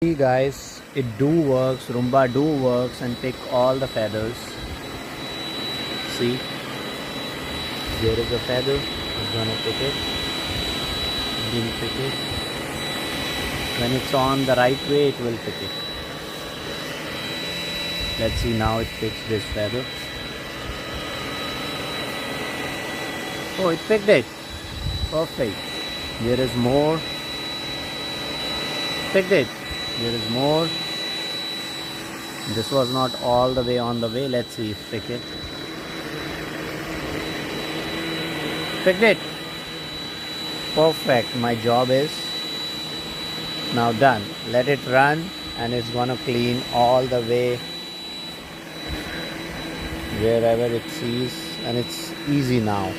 See guys, it do works. Roomba do works and pick all the feathers. See, there is a feather. It's gonna pick it. Didn't pick it. When it's on the right way, it will pick it. Let's see, now it picks this feather. Oh, it picked it. Perfect. There is more. Picked it. There is more. This was not all the way on the way. Let's see if pick it. Picked it. Perfect. My job is now done. Let it run and it's gonna clean all the way wherever it sees, and it's easy now.